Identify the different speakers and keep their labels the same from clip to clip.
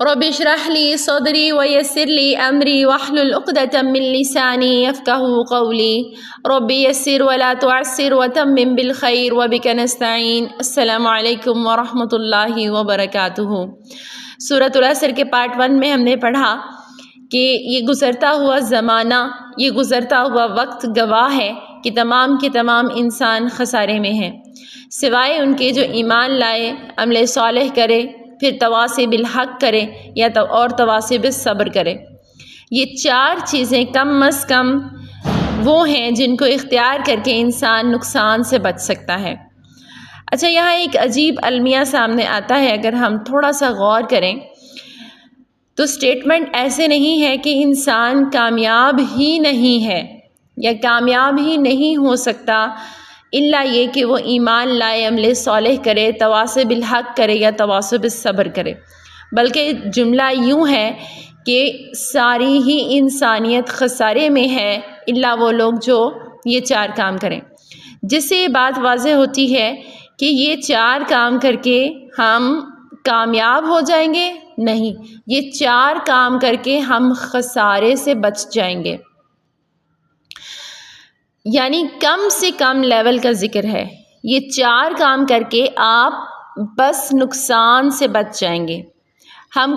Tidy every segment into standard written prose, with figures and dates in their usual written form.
Speaker 1: رب اشرح لي صدري ويسر لي أمري واحلل عقدة من لساني يفقهوا قولي رب يسر ولا تعسر وتمم بالخير وبك نستعين۔ السلام علیکم ورحمۃ اللہ وبرکاتہ۔ سورۃ العصر کے پارٹ 1 میں ہم نے پڑھا کہ یہ گزرتا ہوا زمانہ، یہ گزرتا ہوا وقت گواہ ہے کہ تمام کے تمام انسان خسارے میں ہیں، سوائے ان کے جو ایمان لائے، عمل صالح کرے، پھر تواصی بالحق کرے یا اور تواصی بالصبر کرے۔ یہ 4 چیزیں کم از کم وہ ہیں جن کو اختیار کر کے انسان نقصان سے بچ سکتا ہے۔ اچھا، یہاں ایک عجیب المیہ سامنے آتا ہے، اگر ہم تھوڑا سا غور کریں تو سٹیٹمنٹ ایسے نہیں ہے کہ انسان کامیاب ہی نہیں ہے یا کامیاب ہی نہیں ہو سکتا الا یہ کہ وہ ایمان لائے، عمل صالح کرے، تواصی بالحق کرے یا تواصی بالصبر کرے، بلکہ جملہ یوں ہے کہ ساری ہی انسانیت خسارے میں ہے الا وہ لوگ جو یہ 4 کام کریں، جس سے یہ بات واضح ہوتی ہے کہ یہ 4 کام کر کے ہم کامیاب ہو جائیں گے؟ نہیں، یہ 4 کام کر کے ہم خسارے سے بچ جائیں گے۔ یعنی کم سے کم لیول کا ذکر ہے، یہ 4 کام کر کے آپ بس نقصان سے بچ جائیں گے۔ ہم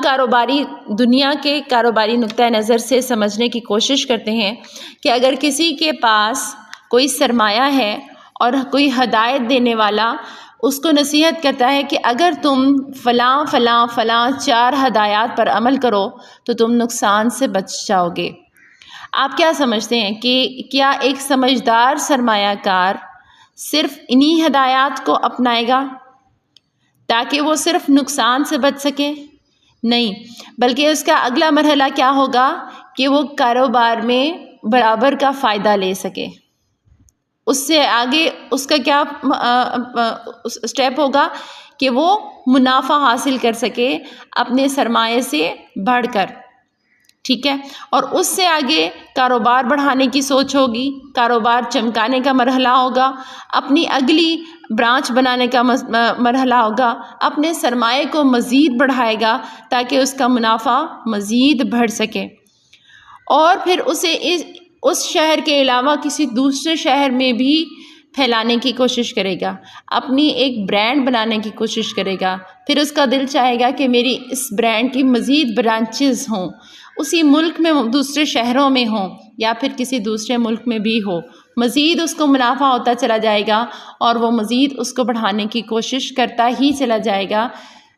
Speaker 1: دنیا کے کاروباری نقطۂ نظر سے سمجھنے کی کوشش کرتے ہیں کہ اگر کسی کے پاس کوئی سرمایہ ہے اور کوئی ہدایت دینے والا اس کو نصیحت کرتا ہے کہ اگر تم فلاں فلاں فلاں 4 ہدایات پر عمل کرو تو تم نقصان سے بچ جاؤ گے، آپ کیا سمجھتے ہیں کہ کیا ایک سمجھدار سرمایہ کار صرف انہی ہدایات کو اپنائے گا تاکہ وہ صرف نقصان سے بچ سکے؟ نہیں، بلکہ اس کا اگلا مرحلہ کیا ہوگا کہ وہ کاروبار میں برابر کا فائدہ لے سکے۔ اس سے آگے اس کا کیا اسٹیپ ہوگا کہ وہ منافع حاصل کر سکے اپنے سرمایے سے بڑھ کر، ٹھیک ہے؟ اور اس سے آگے کاروبار بڑھانے کی سوچ ہوگی، کاروبار چمکانے کا مرحلہ ہوگا، اپنی اگلی برانچ بنانے کا مرحلہ ہوگا، اپنے سرمایے کو مزید بڑھائے گا تاکہ اس کا منافع مزید بڑھ سکے، اور پھر اسے اس شہر کے علاوہ کسی دوسرے شہر میں بھی پھیلانے کی کوشش کرے گا، اپنی ایک برانڈ بنانے کی کوشش کرے گا، پھر اس کا دل چاہے گا کہ میری اس برانڈ کی مزید برانچز ہوں، اسی ملک میں دوسرے شہروں میں ہوں یا پھر کسی دوسرے ملک میں بھی ہو، مزید اس کو منافع ہوتا چلا جائے گا اور وہ مزید اس کو بڑھانے کی کوشش کرتا ہی چلا جائے گا،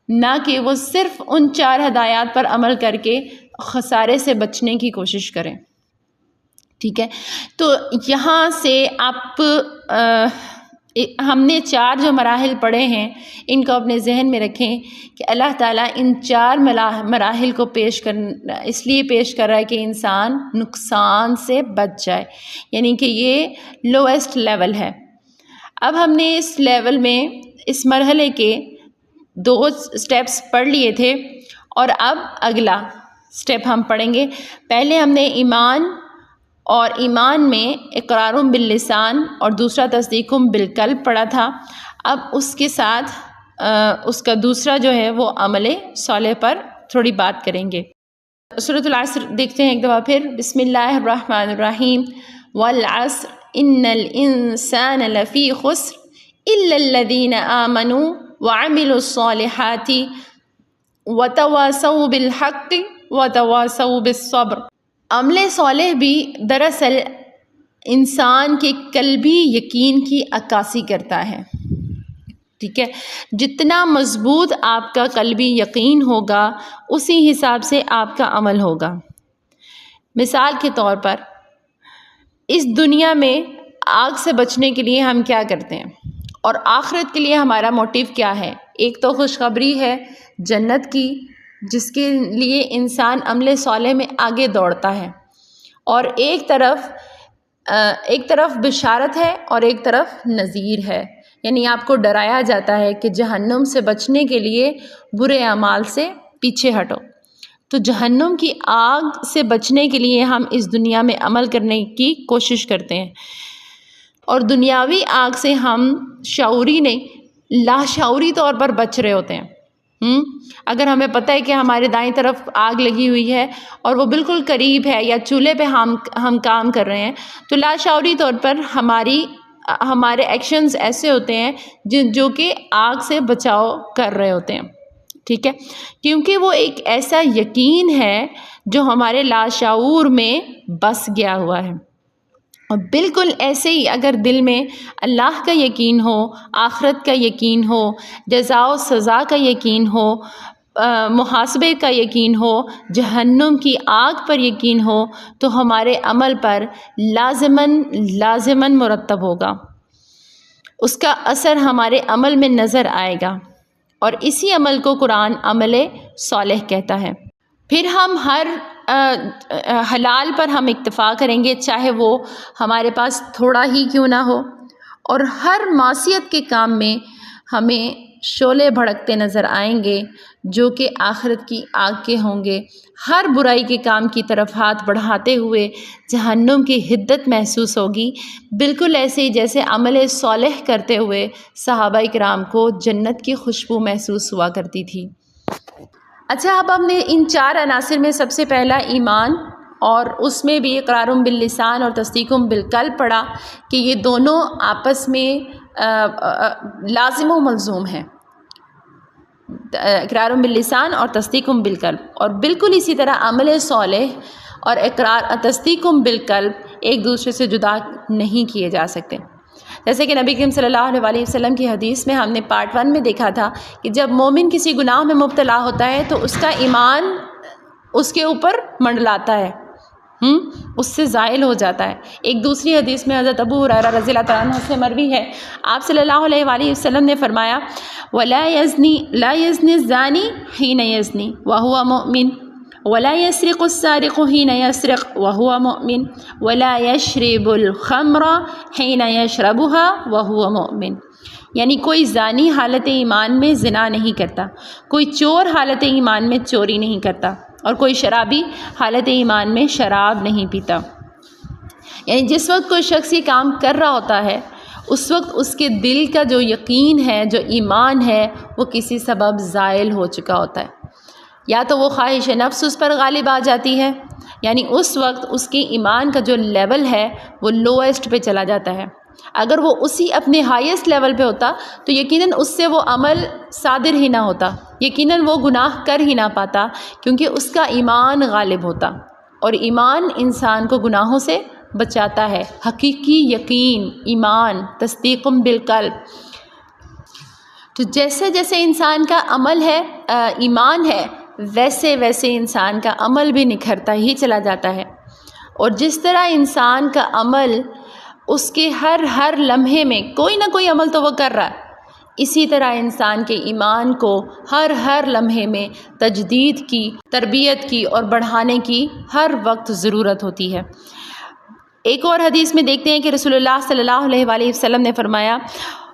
Speaker 1: نہ کہ وہ صرف ان 4 ہدایات پر عمل کر کے خسارے سے بچنے کی کوشش کریں، ٹھیک ہے؟ تو یہاں سے ہم نے 4 جو مراحل پڑھے ہیں ان کو اپنے ذہن میں رکھیں کہ اللہ تعالیٰ ان 4 مراحل کو اس لیے پیش کر رہا ہے کہ انسان نقصان سے بچ جائے، یعنی کہ یہ لویسٹ لیول ہے۔ اب ہم نے اس لیول میں اس مرحلے کے 2 سٹیپس پڑھ لیے تھے، اور اب اگلا سٹیپ ہم پڑھیں گے۔ پہلے ہم نے ایمان میں اقرار باللسان اور دوسرا تصدیق بالقلب پڑھا تھا، اب اس کے ساتھ اس کا دوسرا جو ہے وہ عمل صالح پر تھوڑی بات کریں گے۔ سورۃ العصر دیکھتے ہیں ایک دفعہ پھر۔ بسم اللہ الرحمن الرحیم۔ والعصر ان الانسان لفی خسر الا الذین آمنوا وعملوا الصالحات وتواصوا بالحق وتواصوا بالصبر۔ عمل صالح بھی دراصل انسان کے قلبی یقین کی عکاسی کرتا ہے، ٹھیک ہے؟ جتنا مضبوط آپ کا قلبی یقین ہوگا اسی حساب سے آپ کا عمل ہوگا۔ مثال کے طور پر اس دنیا میں آگ سے بچنے کے لیے ہم کیا کرتے ہیں، اور آخرت کے لیے ہمارا موٹیو کیا ہے؟ ایک تو خوشخبری ہے جنت کی، جس کے لیے انسان عمل صالح میں آگے دوڑتا ہے، اور ایک طرف بشارت ہے اور ایک طرف نذیر ہے، یعنی آپ کو ڈرایا جاتا ہے کہ جہنم سے بچنے کے لیے برے اعمال سے پیچھے ہٹو۔ تو جہنم کی آگ سے بچنے کے لیے ہم اس دنیا میں عمل کرنے کی کوشش کرتے ہیں، اور دنیاوی آگ سے ہم شعوری نہیں لاشعوری طور پر بچ رہے ہوتے ہیں، اگر ہمیں پتہ ہے کہ ہمارے دائیں طرف آگ لگی ہوئی ہے اور وہ بالکل قریب ہے، یا چولہے پہ ہم کام کر رہے ہیں، تو لاشعوری طور پر ہمارے ایکشنز ایسے ہوتے ہیں جو کہ آگ سے بچاؤ کر رہے ہوتے ہیں، ٹھیک ہے، کیونکہ وہ ایک ایسا یقین ہے جو ہمارے لاشعور میں بس گیا ہوا ہے۔ اور بالکل ایسے ہی اگر دل میں اللہ کا یقین ہو، آخرت کا یقین ہو، جزا و سزا کا یقین ہو، محاسبے کا یقین ہو، جہنم کی آگ پر یقین ہو، تو ہمارے عمل پر لازماً مرتب ہوگا، اس کا اثر ہمارے عمل میں نظر آئے گا، اور اسی عمل کو قرآن عمل صالح کہتا ہے۔ پھر ہم ہر حلال پر ہم اکتفا کریں گے، چاہے وہ ہمارے پاس تھوڑا ہی کیوں نہ ہو، اور ہر معصیت کے کام میں ہمیں شعلے بھڑکتے نظر آئیں گے جو کہ آخرت کی آگ کے ہوں گے۔ ہر برائی کے کام کی طرف ہاتھ بڑھاتے ہوئے جہنم کی حدت محسوس ہوگی، بالکل ایسے ہی جیسے عمل صالح کرتے ہوئے صحابہ کرام کو جنت کی خوشبو محسوس ہوا کرتی تھی۔ اچھا، اب ہم نے ان 4 عناصر میں سب سے پہلا ایمان، اور اس میں بھی اقرار باللسان اور تصدیق بالقلب پڑھا کہ یہ دونوں آپس میں لازم و ملزوم ہیں، اقرار باللسان اور تصدیق بالقلب، اور بالکل اسی طرح عمل صالح اور تصدیق بالقلب ایک دوسرے سے جدا نہیں کیے جا سکتے۔ جیسے کہ نبی کریم صلی اللہ علیہ وسلم کی حدیث میں ہم نے پارٹ 1 میں دیکھا تھا کہ جب مومن کسی گناہ میں مبتلا ہوتا ہے تو اس کا ایمان اس کے اوپر منڈلاتا ہے، اس سے زائل ہو جاتا ہے۔ ایک دوسری حدیث میں حضرت ابو ہریرہ رضی اللہ تعالیٰ عنہ سے مروی ہے، آپ صلی اللہ علیہ وآلہ وسلم نے فرمایا لا يزني الزاني حين يزني وهو مؤمن ولا يسرق السارق حين يسرق وهو مؤمن ولا يشرب الخمر حين يشربها وهو مؤمن، یعنی کوئی زانی حالت ایمان میں زنا نہیں کرتا، کوئی چور حالت ایمان میں چوری نہیں کرتا، اور کوئی شرابی حالت ایمان میں شراب نہیں پیتا۔ یعنی جس وقت کوئی شخص یہ کام کر رہا ہوتا ہے اس وقت اس کے دل کا جو یقین ہے، جو ایمان ہے، وہ کسی سبب زائل ہو چکا ہوتا ہے، یا تو وہ خواہش نفس اس پر غالب آ جاتی ہے، یعنی اس وقت اس کے ایمان کا جو لیول ہے وہ لوئسٹ پہ چلا جاتا ہے۔ اگر وہ اسی اپنے ہائیسٹ لیول پہ ہوتا تو یقیناً اس سے وہ عمل صادر ہی نہ ہوتا، یقیناً وہ گناہ کر ہی نہ پاتا، کیونکہ اس کا ایمان غالب ہوتا، اور ایمان انسان کو گناہوں سے بچاتا ہے۔ حقیقی یقین، ایمان، تصدیق بالقلب۔ تو جیسے جیسے انسان کا عمل ہے، ایمان ہے، ویسے ویسے انسان کا عمل بھی نکھرتا ہی چلا جاتا ہے، اور جس طرح انسان کا عمل اس کے ہر لمحے میں کوئی نہ کوئی عمل تو وہ کر رہا ہے، اسی طرح انسان کے ایمان کو ہر لمحے میں تجدید کی، تربیت کی اور بڑھانے کی ہر وقت ضرورت ہوتی ہے۔ ایک اور حدیث میں دیکھتے ہیں کہ رسول اللہ صلی اللہ علیہ وآلہ وسلم نے فرمایا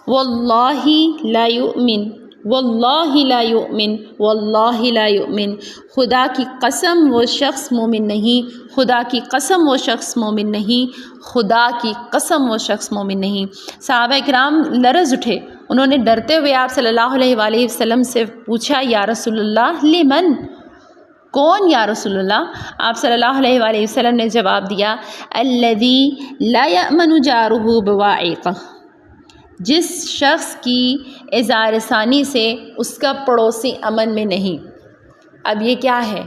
Speaker 1: واللہ لا یؤمن، واللہ لا یؤمن، واللہ لا یؤمن، خدا کی قسم وہ شخص مومن نہیں، خدا کی قسم وہ شخص مومن نہیں، خدا کی قسم وہ شخص مومن نہیں۔ صحابہ کرام لرز اٹھے، انہوں نے ڈرتے ہوئے آپ صلی اللہ علیہ وآلہ وسلم سے پوچھا یا رسول اللہ لمن، کون یا رسول اللہ؟ آپ صلی اللہ علیہ وآلہ وسلم نے جواب دیا الذی لا یأمن جارہ بوائقہ، جس شخص کی اظہار ثانی سے اس کا پڑوسی امن میں نہیں۔ اب یہ کیا ہے؟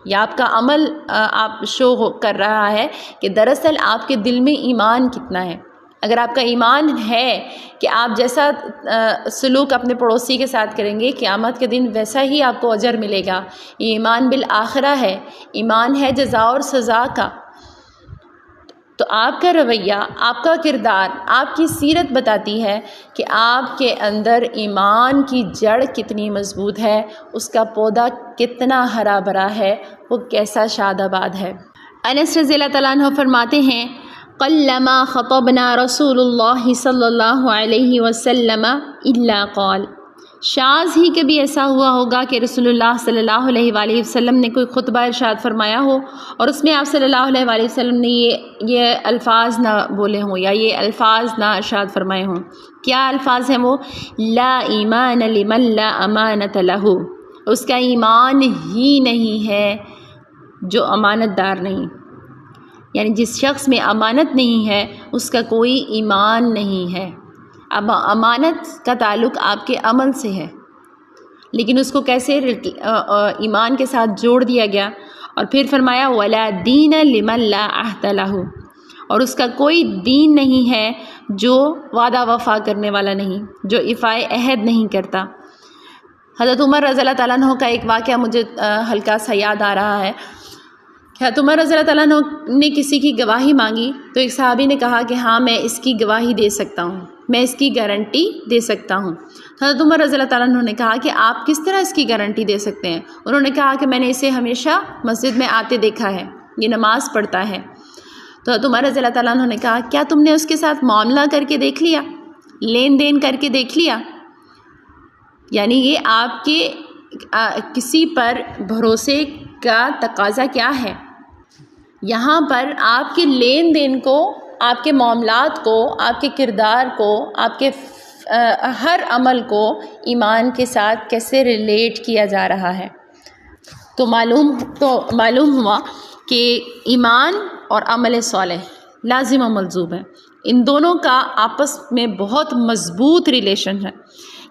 Speaker 1: یہ آپ کا عمل آپ شو کر رہا ہے کہ دراصل آپ کے دل میں ایمان کتنا ہے۔ اگر آپ کا ایمان ہے کہ آپ جیسا سلوک اپنے پڑوسی کے ساتھ کریں گے قیامت کے دن ویسا ہی آپ کو اجر ملے گا، یہ ایمان بالآخرہ ہے، ایمان ہے جزا اور سزا کا، تو آپ کا رویہ، آپ کا کردار، آپ کی سیرت بتاتی ہے کہ آپ کے اندر ایمان کی جڑ کتنی مضبوط ہے، اس کا پودا کتنا ہرا بھرا ہے، وہ کیسا شاد آباد ہے۔ انس رضی اللہ تعالیٰ عنہ فرماتے ہیں قلما خطبنا رسول اللہ صلی اللہ علیہ وسلم الا قال، شاذ ہی کبھی ایسا ہوا ہوگا کہ رسول اللہ صلی اللہ علیہ وآلہ وسلم نے کوئی خطبہ ارشاد فرمایا ہو اور اس میں آپ صلی اللہ علیہ وآلہ وسلم نے یہ الفاظ نہ بولے ہوں یا یہ الفاظ نہ ارشاد فرمائے ہوں۔ کیا الفاظ ہیں وہ؟ لا ایمان لمن لا امانت لہ، اس کا ایمان ہی نہیں ہے جو امانت دار نہیں، یعنی جس شخص میں امانت نہیں ہے اس کا کوئی ایمان نہیں ہے۔ اب امانت کا تعلق آپ کے عمل سے ہے، لیکن اس کو کیسے ایمان کے ساتھ جوڑ دیا گیا، اور پھر فرمایا وَلَا دِينَ لِمَن لَا عَهْدَ لَهُ، اور اس کا کوئی دین نہیں ہے جو وعدہ وفا کرنے والا نہیں، جو ایفائے عہد نہیں کرتا۔ حضرت عمر رضی اللہ تعالیٰ عنہ کا ایک واقعہ مجھے ہلکا سا یاد آ رہا ہے۔ حضرت عمر رضی اللہ تعالیٰ عنہ نے کسی کی گواہی مانگی تو ایک صحابی نے کہا کہ ہاں میں اس کی گواہی دے سکتا ہوں، میں اس کی گارنٹی دے سکتا ہوں۔ حضرت عمر رضی اللہ تعالیٰ عنہ نے کہا کہ آپ کس طرح اس کی گارنٹی دے سکتے ہیں؟ انہوں نے کہا کہ میں نے اسے ہمیشہ مسجد میں آتے دیکھا ہے، یہ نماز پڑھتا ہے۔ تو حضرت عمر رضی اللہ تعالیٰ عنہ نے کہا کیا تم نے اس کے ساتھ معاملہ کر کے دیکھ لیا، لین دین کر کے دیکھ لیا؟ یعنی یہ آپ کے کسی پر بھروسے کا تقاضا کیا ہے؟ یہاں پر آپ کے لین دین کو، آپ کے معاملات کو، آپ کے کردار کو، آپ کے ہر عمل کو ایمان کے ساتھ کیسے ریلیٹ کیا جا رہا ہے۔ تو معلوم ہوا کہ ایمان اور عمل صالح لازم و ملزوم ہے، ان دونوں کا آپس میں بہت مضبوط ریلیشن ہے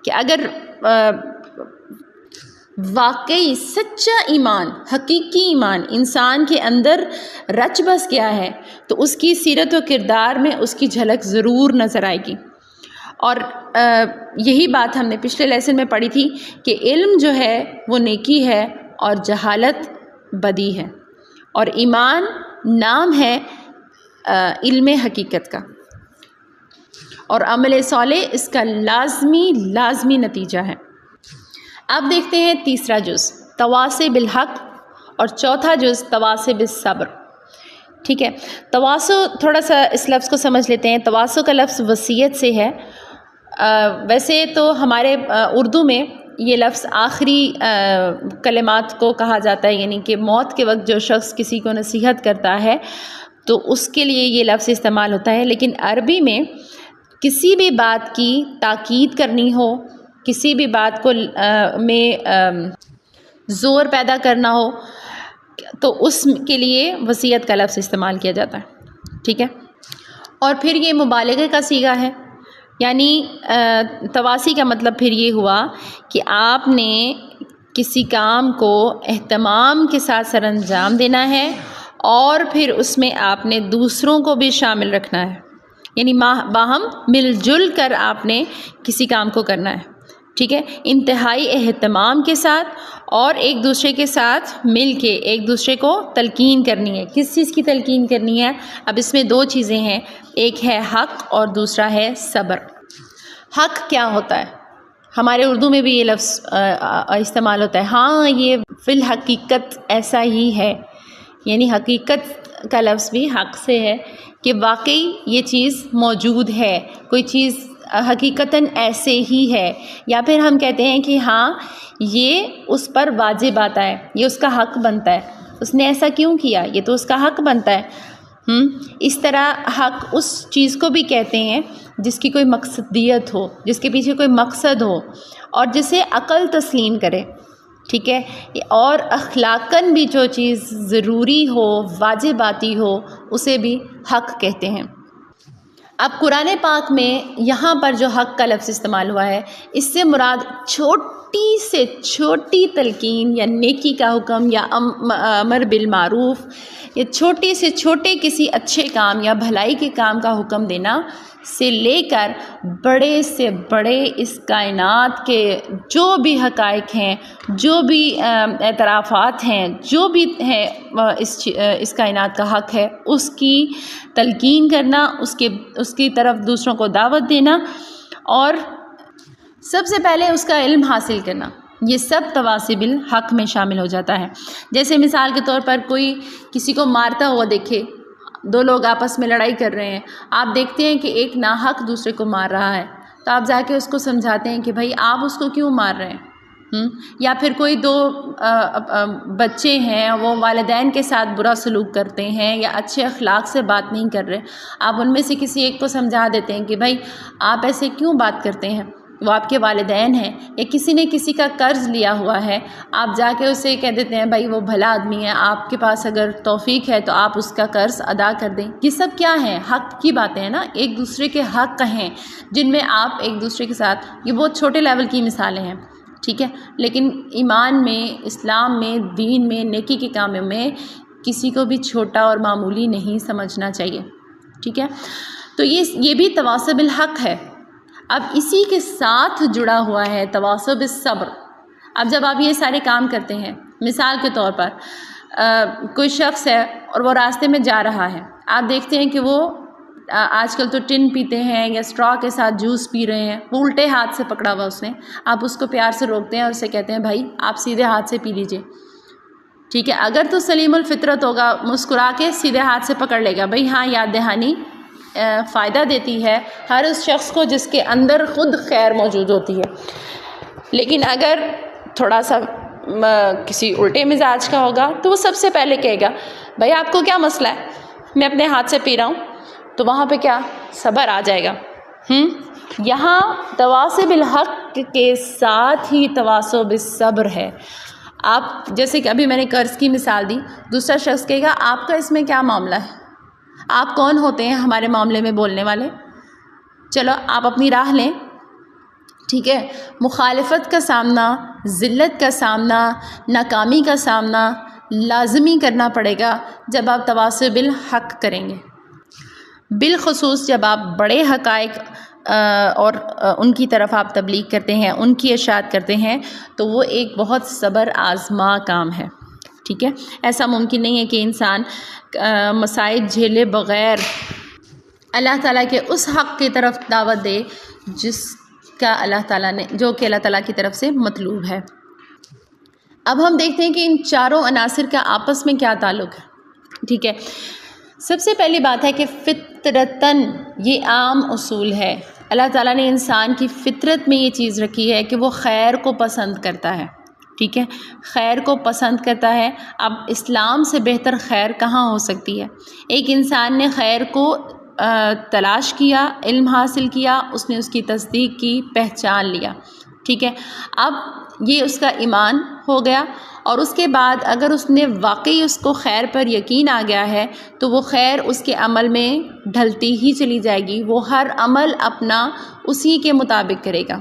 Speaker 1: کہ اگر واقعی سچا ایمان، حقیقی ایمان انسان کے اندر رچ بس گیا ہے تو اس کی سیرت و کردار میں اس کی جھلک ضرور نظر آئے گی۔ اور یہی بات ہم نے پچھلے لیسن میں پڑھی تھی کہ علم جو ہے وہ نیکی ہے اور جہالت بدی ہے، اور ایمان نام ہے علم حقیقت کا، اور عمل صالح اس کا لازمی نتیجہ ہے۔ اب دیکھتے ہیں تیسرا جز تواصی بالحق، اور چوتھا جز تواصی بالصبر۔ ٹھیک ہے، تواصو، تھوڑا سا اس لفظ کو سمجھ لیتے ہیں۔ تواصو کا لفظ وصیت سے ہے۔ ویسے تو ہمارے اردو میں یہ لفظ آخری کلمات کو کہا جاتا ہے، یعنی کہ موت کے وقت جو شخص کسی کو نصیحت کرتا ہے تو اس کے لیے یہ لفظ استعمال ہوتا ہے، لیکن عربی میں کسی بھی بات کی تاکید کرنی ہو، کسی بھی بات کو میں زور پیدا کرنا ہو تو اس کے لیے وصیت کا لفظ استعمال کیا جاتا ہے۔ ٹھیک ہے، اور پھر یہ مبالغے کا صیغہ ہے، یعنی تواصی کا مطلب پھر یہ ہوا کہ آپ نے کسی کام کو اہتمام کے ساتھ سر انجام دینا ہے، اور پھر اس میں آپ نے دوسروں کو بھی شامل رکھنا ہے، یعنی باہم مل جل کر آپ نے کسی کام کو کرنا ہے۔ ٹھیک ہے، انتہائی اہتمام کے ساتھ اور ایک دوسرے کے ساتھ مل کے ایک دوسرے کو تلقین کرنی ہے۔ کس چیز کی تلقین کرنی ہے؟ اب اس میں دو چیزیں ہیں، ایک ہے حق اور دوسرا ہے صبر۔ حق کیا ہوتا ہے؟ ہمارے اردو میں بھی یہ لفظ استعمال ہوتا ہے، ہاں یہ فی الحقیقت ایسا ہی ہے، یعنی حقیقت کا لفظ بھی حق سے ہے کہ واقعی یہ چیز موجود ہے، کوئی چیز حقیقتاً ایسے ہی ہے، یا پھر ہم کہتے ہیں کہ ہاں یہ اس پر واجب آتا ہے، یہ اس کا حق بنتا ہے، اس نے ایسا کیوں کیا، یہ تو اس کا حق بنتا ہے۔ اس طرح حق اس چیز کو بھی کہتے ہیں جس کی کوئی مقصدیت ہو، جس کے پیچھے کوئی مقصد ہو اور جسے عقل تسلیم کرے۔ ٹھیک ہے، اور اخلاقاً بھی جو چیز ضروری ہو، واجب آتی ہو، اسے بھی حق کہتے ہیں۔ اب قرآن پاک میں یہاں پر جو حق کا لفظ استعمال ہوا ہے، اس سے مراد چھوٹی سے چھوٹی تلقین یا نیکی کا حکم یا امر بالمعروف یا چھوٹے سے چھوٹے کسی اچھے کام یا بھلائی کے کام کا حکم دینا سے لے کر بڑے سے بڑے اس کائنات کے جو بھی حقائق ہیں، جو بھی اعترافات ہیں، جو بھی ہیں اس کائنات کا حق ہے، اس کی تلقین کرنا، اس کی طرف دوسروں کو دعوت دینا، اور سب سے پہلے اس کا علم حاصل کرنا، یہ سب تواصی بالحق میں شامل ہو جاتا ہے۔ جیسے مثال کے طور پر کوئی کسی کو مارتا ہوا دیکھے، دو لوگ آپس میں لڑائی کر رہے ہیں، آپ دیکھتے ہیں کہ ایک ناحق دوسرے کو مار رہا ہے، تو آپ جا کے اس کو سمجھاتے ہیں کہ بھائی آپ اس کو کیوں مار رہے ہیں؟ یا پھر کوئی دو بچے ہیں، وہ والدین کے ساتھ برا سلوک کرتے ہیں یا اچھے اخلاق سے بات نہیں کر رہے، آپ ان میں سے کسی ایک کو سمجھا دیتے ہیں کہ بھائی آپ ایسے کیوں بات کرتے ہیں، وہ آپ کے والدین ہیں یا کسی نے کسی کا قرض لیا ہوا ہے، آپ جا کے اسے کہہ دیتے ہیں بھائی وہ بھلا آدمی ہے، آپ کے پاس اگر توفیق ہے تو آپ اس کا قرض ادا کر دیں۔ یہ سب کیا ہیں؟ حق کی باتیں ہیں نا، ایک دوسرے کے حق ہیں جن میں آپ ایک دوسرے کے ساتھ، یہ بہت چھوٹے لیول کی مثالیں ہیں، ٹھیک ہے، لیکن ایمان میں، اسلام میں، دین میں، نیکی کے کاموں میں کسی کو بھی چھوٹا اور معمولی نہیں سمجھنا چاہیے، ٹھیک ہے۔ تو یہ بھی تواصی بالحق ہے۔ اب اسی کے ساتھ جڑا ہوا ہے تواصی بالصبر۔ اب جب آپ یہ سارے کام کرتے ہیں، مثال کے طور پر کوئی شخص ہے اور وہ راستے میں جا رہا ہے، آپ دیکھتے ہیں کہ وہ آج کل تو ٹن پیتے ہیں یا اسٹرا کے ساتھ جوس پی رہے ہیں، وہ الٹے ہاتھ سے پکڑا ہوا اس نے، آپ اس کو پیار سے روکتے ہیں اور اسے کہتے ہیں بھائی آپ سیدھے ہاتھ سے پی لیجئے، ٹھیک ہے۔ اگر تو سلیم الفطرت ہوگا، مسکرا کے سیدھے ہاتھ سے پکڑ لے گا، بھائی ہاں یاد دہانی فائدہ دیتی ہے ہر اس شخص کو جس کے اندر خود خیر موجود ہوتی ہے۔ لیکن اگر تھوڑا سا کسی الٹے مزاج کا ہوگا تو وہ سب سے پہلے کہے گا بھائی آپ کو کیا مسئلہ ہے، میں اپنے ہاتھ سے پی رہا ہوں، تو وہاں پہ کیا صبر آ جائے گا۔ یہاں تواصی بالحق کے ساتھ ہی تواصی بالصبر ہے۔ آپ جیسے کہ ابھی میں نے قرض کی مثال دی، دوسرا شخص کہے گا آپ کا اس میں کیا معاملہ ہے، آپ کون ہوتے ہیں ہمارے معاملے میں بولنے والے، چلو آپ اپنی راہ لیں، ٹھیک ہے۔ مخالفت کا سامنا، ذلت کا سامنا، ناکامی کا سامنا لازمی کرنا پڑے گا جب آپ تواصی بالحق کریں گے، بالخصوص جب آپ بڑے حقائق اور ان کی طرف آپ تبلیغ کرتے ہیں، ان کی اشاعت کرتے ہیں، تو وہ ایک بہت صبر آزما کام ہے، ٹھیک ہے۔ ایسا ممکن نہیں ہے کہ انسان مسائل جھیلے بغیر اللہ تعالیٰ کے اس حق کی طرف دعوت دے جس کا اللہ تعالیٰ نے، جو کہ اللہ تعالیٰ کی طرف سے مطلوب ہے۔ اب ہم دیکھتے ہیں کہ ان چاروں عناصر کا آپس میں کیا تعلق ہے، ٹھیک ہے۔ سب سے پہلی بات ہے کہ فطرتاً، یہ عام اصول ہے، اللہ تعالیٰ نے انسان کی فطرت میں یہ چیز رکھی ہے کہ وہ خیر کو پسند کرتا ہے، ٹھیک ہے، خیر کو پسند کرتا ہے۔ اب اسلام سے بہتر خیر کہاں ہو سکتی ہے؟ ایک انسان نے خیر کو تلاش کیا، علم حاصل کیا، اس نے اس کی تصدیق کی، پہچان لیا، ٹھیک ہے۔ اب یہ اس کا ایمان ہو گیا، اور اس کے بعد اگر اس نے واقعی اس کو خیر پر یقین آ گیا ہے تو وہ خیر اس کے عمل میں ڈھلتی ہی چلی جائے گی، وہ ہر عمل اپنا اسی کے مطابق کرے گا۔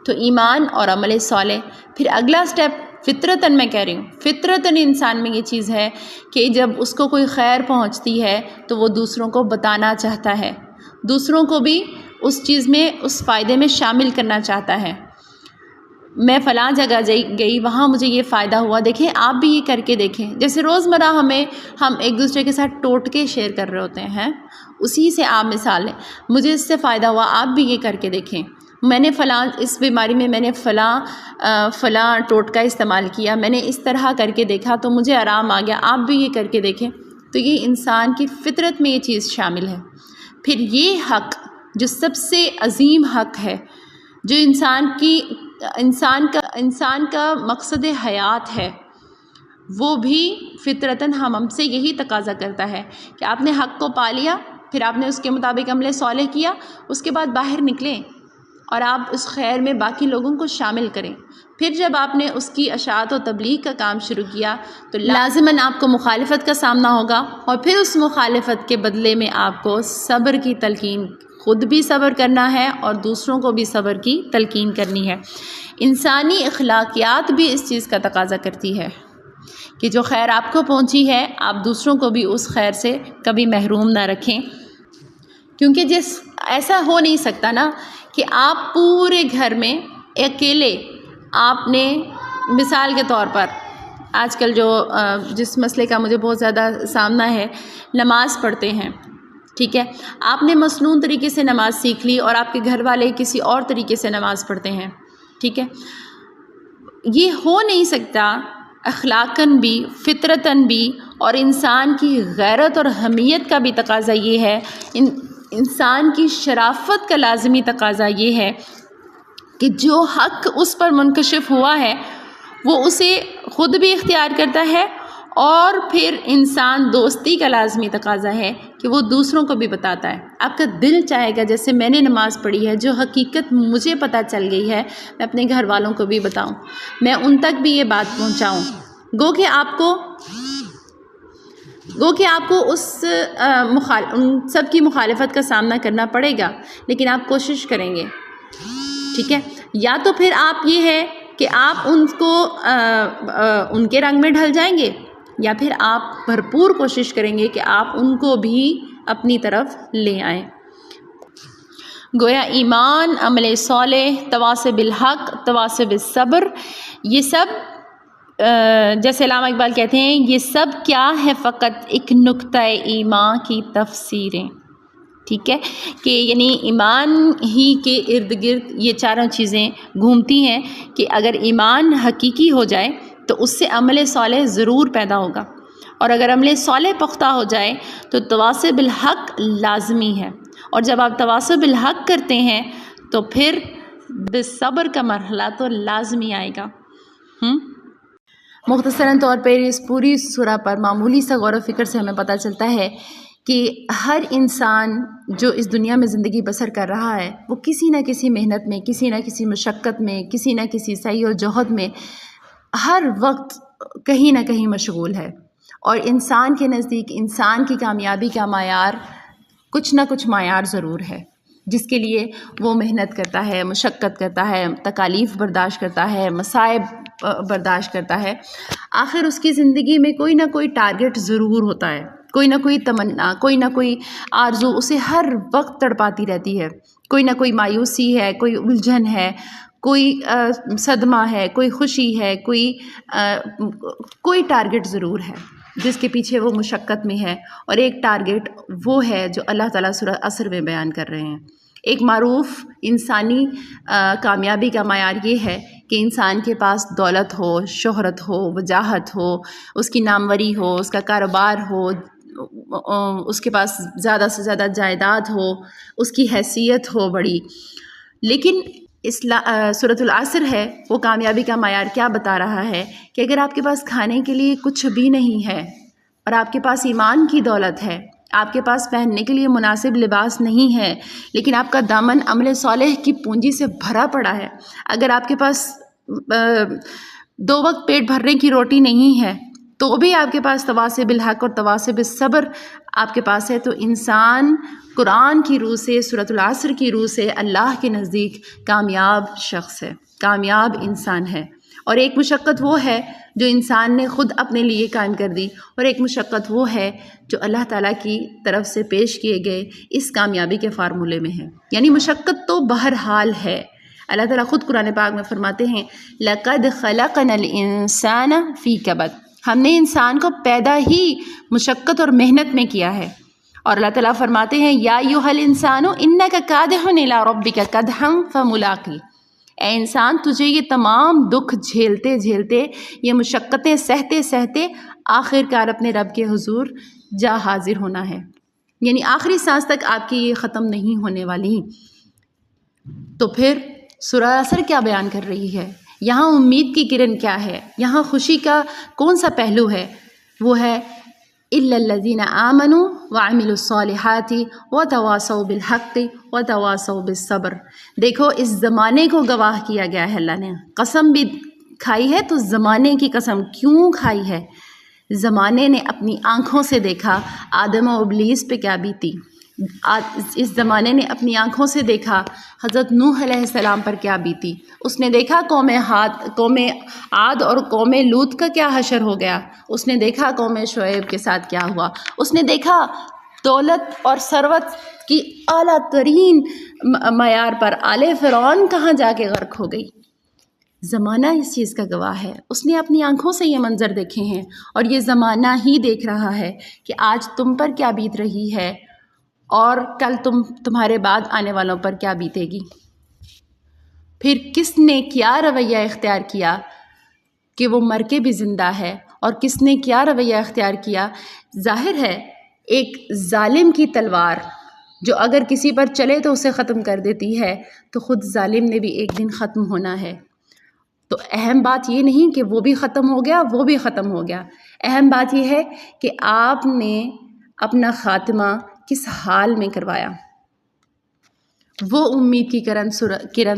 Speaker 1: تو ایمان اور عمل صالح۔ پھر اگلا سٹیپ فطرتاً، میں کہہ رہی ہوں فطرتاً انسان میں یہ چیز ہے کہ جب اس کو کوئی خیر پہنچتی ہے تو وہ دوسروں کو بتانا چاہتا ہے، دوسروں کو بھی اس چیز میں، اس فائدے میں شامل کرنا چاہتا ہے۔ میں فلاں جگہ گئی، وہاں مجھے یہ فائدہ ہوا، دیکھیں آپ بھی یہ کر کے دیکھیں۔ جیسے روزمرہ ہم ایک دوسرے کے ساتھ ٹوٹکے شیئر کر رہے ہوتے ہیں، اسی سے آپ مثال لیں، مجھے اس سے فائدہ ہوا، آپ بھی یہ کر کے دیکھیں، میں نے فلاں اس بیماری میں میں نے فلاں ٹوٹکا استعمال کیا، میں نے اس طرح کر کے دیکھا تو مجھے آرام آ گیا، آپ بھی یہ کر کے دیکھیں۔ تو یہ انسان کی فطرت میں یہ چیز شامل ہے۔ پھر یہ حق جو سب سے عظیم حق ہے، جو انسان کا مقصد حیات ہے، وہ بھی فطرتاً ہم سے یہی تقاضا کرتا ہے کہ آپ نے حق کو پا لیا، پھر آپ نے اس کے مطابق عمل صالح کیا، اس کے بعد باہر نکلیں اور آپ اس خیر میں باقی لوگوں کو شامل کریں۔ پھر جب آپ نے اس کی اشاعت و تبلیغ کا کام شروع کیا تو لازماً آپ کو مخالفت کا سامنا ہوگا، اور پھر اس مخالفت کے بدلے میں آپ کو صبر کی تلقین، خود بھی صبر کرنا ہے اور دوسروں کو بھی صبر کی تلقین کرنی ہے۔ انسانی اخلاقیات بھی اس چیز کا تقاضا کرتی ہے کہ جو خیر آپ کو پہنچی ہے آپ دوسروں کو بھی اس خیر سے کبھی محروم نہ رکھیں، کیونکہ ایسا ہو نہیں سکتا نا کہ آپ پورے گھر میں اکیلے، آپ نے مثال کے طور پر آج کل جس مسئلے کا مجھے بہت زیادہ سامنا ہے، نماز پڑھتے ہیں، ٹھیک ہے، آپ نے مسنون طریقے سے نماز سیکھ لی اور آپ کے گھر والے کسی اور طریقے سے نماز پڑھتے ہیں، ٹھیک ہے، یہ ہو نہیں سکتا۔ اخلاقاً بھی، فطرتاً بھی، اور انسان کی غیرت اور حمیت کا بھی تقاضا یہ ہے، انسان کی شرافت کا لازمی تقاضا یہ ہے کہ جو حق اس پر منکشف ہوا ہے وہ اسے خود بھی اختیار کرتا ہے اور پھر انسان دوستی کا لازمی تقاضا ہے کہ وہ دوسروں کو بھی بتاتا ہے۔ آپ کا دل چاہے گا جیسے میں نے نماز پڑھی ہے، جو حقیقت مجھے پتہ چل گئی ہے میں اپنے گھر والوں کو بھی بتاؤں، میں ان تک بھی یہ بات پہنچاؤں۔ گو کہ آپ کو ان سب کی مخالفت کا سامنا کرنا پڑے گا، لیکن آپ کوشش کریں گے، ٹھیک ہے؟ یا تو پھر آپ یہ ہے کہ آپ ان کو ان کے رنگ میں ڈھل جائیں گے، یا پھر آپ بھرپور کوشش کریں گے کہ آپ ان کو بھی اپنی طرف لے آئیں۔ گویا ایمان، عمل صالح، تواصی بالحق، تواصی بالصبر، یہ سب جیسے علامہ اقبال کہتے ہیں، یہ سب کیا ہے فقط ایک نقطہ ایمان کی تفسیریں، ٹھیک ہے؟ کہ یعنی ایمان ہی کے ارد گرد یہ چاروں چیزیں گھومتی ہیں کہ اگر ایمان حقیقی ہو جائے تو اس سے عمل صالح ضرور پیدا ہوگا، اور اگر عمل صالح پختہ ہو جائے تو تواصی بالحق لازمی ہے، اور جب آپ تواصی بالحق کرتے ہیں تو پھر بالصبر کا مرحلہ تو لازمی آئے گا۔ مختصراً طور پر اس پوری سورہ پر معمولی سا غور و فکر سے ہمیں پتہ چلتا ہے کہ ہر انسان جو اس دنیا میں زندگی بسر کر رہا ہے وہ کسی نہ کسی محنت میں، کسی نہ کسی مشقت میں، کسی نہ کسی سعی و جہد میں ہر وقت کہیں نہ کہیں مشغول ہے، اور انسان کے نزدیک انسان کی کامیابی کا معیار کچھ نہ کچھ معیار ضرور ہے، جس کے لیے وہ محنت کرتا ہے، مشقت کرتا ہے، تکالیف برداشت کرتا ہے، مصائب برداشت کرتا ہے۔ آخر اس کی زندگی میں کوئی نہ کوئی ٹارگٹ ضرور ہوتا ہے، کوئی نہ کوئی تمنا، کوئی نہ کوئی آرزو اسے ہر وقت تڑپاتی رہتی ہے، کوئی نہ کوئی مایوسی ہے، کوئی الجھن ہے، کوئی صدمہ ہے، کوئی خوشی ہے، کوئی ٹارگٹ ضرور ہے جس کے پیچھے وہ مشقت میں ہے، اور ایک ٹارگٹ وہ ہے جو اللہ تعالیٰ سورہ عصر میں بیان کر رہے ہیں۔ ایک معروف انسانی کامیابی کا معیار یہ ہے کہ انسان کے پاس دولت ہو، شہرت ہو، وجاہت ہو، اس کی ناموری ہو، اس کا کاروبار ہو، اس کے پاس زیادہ سے زیادہ جائیداد ہو، اس کی حیثیت ہو بڑی۔ لیکن سورۃ العصر ہے وہ کامیابی کا معیار کیا بتا رہا ہے کہ اگر آپ کے پاس کھانے کے لیے کچھ بھی نہیں ہے اور آپ کے پاس ایمان کی دولت ہے، آپ کے پاس پہننے کے لیے مناسب لباس نہیں ہے، لیکن آپ کا دامن عمل صالح کی پونجی سے بھرا پڑا ہے، اگر آپ کے پاس 2 وقت پیٹ بھرنے کی روٹی نہیں ہے تو بھی آپ کے پاس تواصی بالحق اور تواصی بالصبر آپ کے پاس ہے، تو انسان قرآن کی روح سے، سورۃ العصر کی روح سے اللہ کے نزدیک کامیاب شخص ہے، کامیاب انسان ہے۔ اور ایک مشقت وہ ہے جو انسان نے خود اپنے لیے قائم کر دی، اور ایک مشقت وہ ہے جو اللہ تعالیٰ کی طرف سے پیش کیے گئے اس کامیابی کے فارمولے میں ہے۔ یعنی مشقت تو بہرحال ہے۔ اللہ تعالیٰ خود قرآن پاک میں فرماتے ہیں لَقَدْ خَلَقْنَا الْإِنسَانَ فِي كَبَدٍ، ہم نے انسان کو پیدا ہی مشقت اور محنت میں کیا ہے۔ اور اللہ تعالیٰ فرماتے ہیں یا ایھا الانسان انک کادح الی ربک کدحا فملاقی، اے انسان تجھے یہ تمام دکھ جھیلتے جھیلتے، یہ مشقتیں سہتے سہتے آخر کار اپنے رب کے حضور جا حاضر ہونا ہے، یعنی آخری سانس تک آپ کی یہ ختم نہیں ہونے والی۔ تو پھر سورہ عصر کیا بیان کر رہی ہے؟ یہاں امید کی کرن کیا ہے؟ یہاں خوشی کا کون سا پہلو ہے؟ وہ ہے الا الذین آمنوا وعملوا الصالحات وتواصوا بالحق وتواصوا بالصبر۔ دیکھو اس زمانے کو گواہ کیا گیا ہے، اللہ نے قسم بھی کھائی ہے، تو زمانے کی قسم کیوں کھائی ہے؟ زمانے نے اپنی آنکھوں سے دیکھا آدم و ابلیس پہ کیا بیتی، اس زمانے نے اپنی آنکھوں سے دیکھا حضرت نوح علیہ السلام پر کیا بیتی، اس نے دیکھا قوم عاد اور قوم لوط کا کیا حشر ہو گیا، اس نے دیکھا قوم شعیب کے ساتھ کیا ہوا، اس نے دیکھا دولت اور ثروت کی اعلیٰ ترین معیار پر آل فرعون کہاں جا کے غرق ہو گئی۔ زمانہ اس چیز کا گواہ ہے، اس نے اپنی آنکھوں سے یہ منظر دیکھے ہیں، اور یہ زمانہ ہی دیکھ رہا ہے کہ آج تم پر کیا بیت رہی ہے اور کل تمہارے بعد آنے والوں پر کیا بیتے گی۔ پھر کس نے کیا رویہ اختیار کیا کہ وہ مر کے بھی زندہ ہے، اور کس نے کیا رویہ اختیار کیا؟ ظاہر ہے ایک ظالم کی تلوار جو اگر کسی پر چلے تو اسے ختم کر دیتی ہے، تو خود ظالم نے بھی ایک دن ختم ہونا ہے، تو اہم بات یہ نہیں کہ وہ بھی ختم ہو گیا وہ بھی ختم ہو گیا، اہم بات یہ ہے کہ آپ نے اپنا خاتمہ کس حال میں کروایا۔ وہ امید کی کرن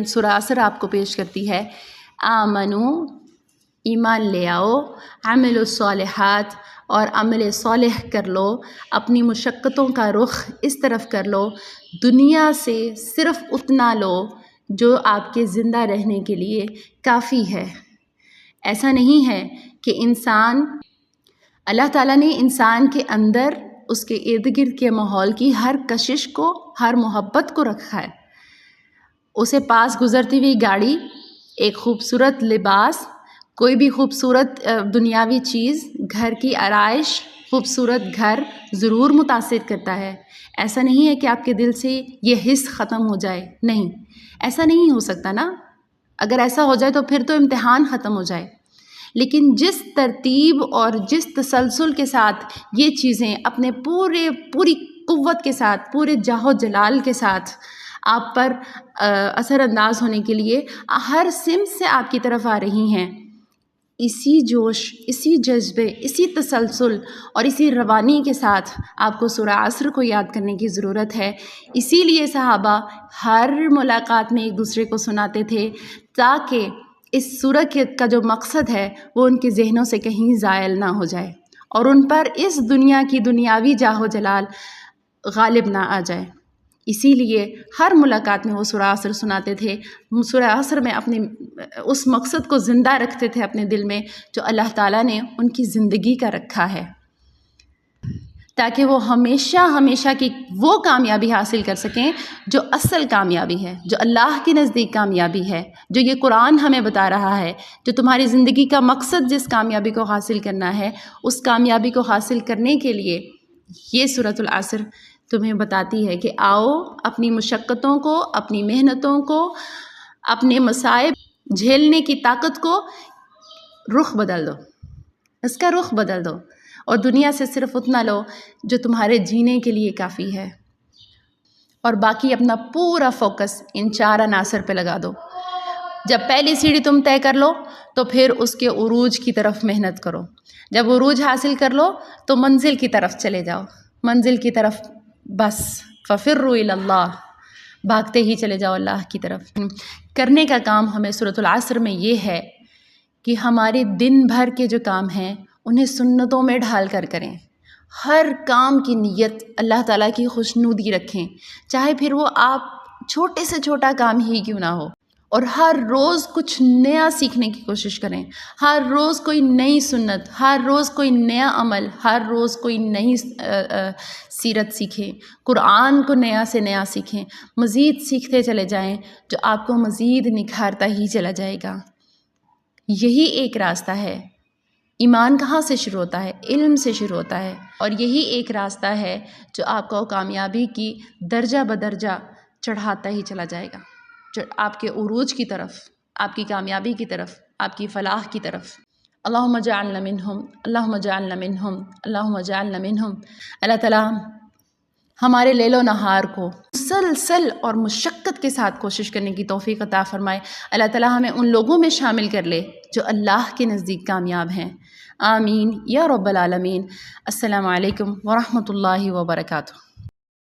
Speaker 1: سورہ عصر آپ کو پیش کرتی ہے، آمنو ایمان لے آؤ، عمل الصالحات اور عمل صالح کر لو، اپنی مشقتوں کا رخ اس طرف کر لو، دنیا سے صرف اتنا لو جو آپ کے زندہ رہنے کے لیے کافی ہے۔ ایسا نہیں ہے کہ اللہ تعالیٰ نے انسان کے اندر اس کے ارد گرد کے ماحول کی ہر کشش کو، ہر محبت کو رکھا ہے۔ اسے پاس گزرتی ہوئی گاڑی، ایک خوبصورت لباس، کوئی بھی خوبصورت دنیاوی چیز، گھر کی آرائش، خوبصورت گھر ضرور متاثر کرتا ہے۔ ایسا نہیں ہے کہ آپ کے دل سے یہ حس ختم ہو جائے، نہیں، ایسا نہیں ہو سکتا نا۔ اگر ایسا ہو جائے تو پھر تو امتحان ختم ہو جائے۔ لیکن جس ترتیب اور جس تسلسل کے ساتھ یہ چیزیں اپنے پوری قوت کے ساتھ، پورے جاہ و جلال کے ساتھ آپ پر اثر انداز ہونے کے لیے ہر سمت سے آپ کی طرف آ رہی ہیں، اسی جوش، اسی جذبے، اسی تسلسل اور اسی روانی کے ساتھ آپ کو سورہ عصر کو یاد کرنے کی ضرورت ہے۔ اسی لیے صحابہ ہر ملاقات میں ایک دوسرے کو سناتے تھے تاکہ اس سورہ کا جو مقصد ہے وہ ان کے ذہنوں سے کہیں زائل نہ ہو جائے اور ان پر اس دنیا کی دنیاوی جاہ و جلال غالب نہ آ جائے۔ اسی لیے ہر ملاقات میں وہ سورہ عصر سناتے تھے، سورہ عصر میں اپنے اس مقصد کو زندہ رکھتے تھے اپنے دل میں جو اللہ تعالیٰ نے ان کی زندگی کا رکھا ہے، تاکہ وہ ہمیشہ کی وہ کامیابی حاصل کر سکیں جو اصل کامیابی ہے، جو اللہ کے نزدیک کامیابی ہے، جو یہ قرآن ہمیں بتا رہا ہے، جو تمہاری زندگی کا مقصد جس کامیابی کو حاصل کرنا ہے، اس کامیابی کو حاصل کرنے کے لیے یہ سورۃ العصر تمہیں بتاتی ہے کہ آؤ اپنی مشقتوں کو، اپنی محنتوں کو، اپنے مصائب جھیلنے کی طاقت کو رخ بدل دو، اس کا رخ بدل دو اور دنیا سے صرف اتنا لو جو تمہارے جینے کے لیے کافی ہے، اور باقی اپنا پورا فوکس ان 4 عناصر پہ لگا دو۔ جب پہلی سیڑھی تم طے کر لو تو پھر اس کے عروج کی طرف محنت کرو، جب عروج حاصل کر لو تو منزل کی طرف چلے جاؤ، منزل کی طرف بس ففروا الی اللہ، بھاگتے ہی چلے جاؤ اللہ کی طرف۔ کرنے کا کام ہمیں سورۃ العصر میں یہ ہے کہ ہمارے دن بھر کے جو کام ہیں انہیں سنتوں میں ڈھال کر کریں، ہر کام کی نیت اللہ تعالیٰ کی خوشنودی رکھیں، چاہے پھر وہ آپ چھوٹے سے چھوٹا کام ہی کیوں نہ ہو، اور ہر روز کچھ نیا سیکھنے کی کوشش کریں، ہر روز کوئی نئی سنت، ہر روز کوئی نیا عمل، ہر روز کوئی نئی سیرت سیکھیں، قرآن کو نیا سے نیا سیکھیں، مزید سیکھتے چلے جائیں جو آپ کو مزید نکھارتا ہی چلا جائے گا۔ یہی ایک راستہ ہے۔ ایمان کہاں سے شروع ہوتا ہے؟ علم سے شروع ہوتا ہے، اور یہی ایک راستہ ہے جو آپ کو کامیابی کی درجہ بدرجہ چڑھاتا ہی چلا جائے گا، جو آپ کے عروج کی طرف، آپ کی کامیابی کی طرف، آپ کی فلاح کی طرف۔ اللہم اجعلنا منہم، اللہم اجعلنا منہم، اللہم اجعلنا منہم۔ اللہ تعالیٰ ہمارے لیل و نہار کو مسلسل اور مشقت کے ساتھ کوشش کرنے کی توفیق عطا فرمائے۔ اللہ تعالیٰ ہمیں ان لوگوں میں شامل کر لے جو اللہ کے نزدیک کامیاب ہیں۔ آمین یا رب العالمین۔ السلام علیکم ورحمۃ اللہ وبرکاتہ۔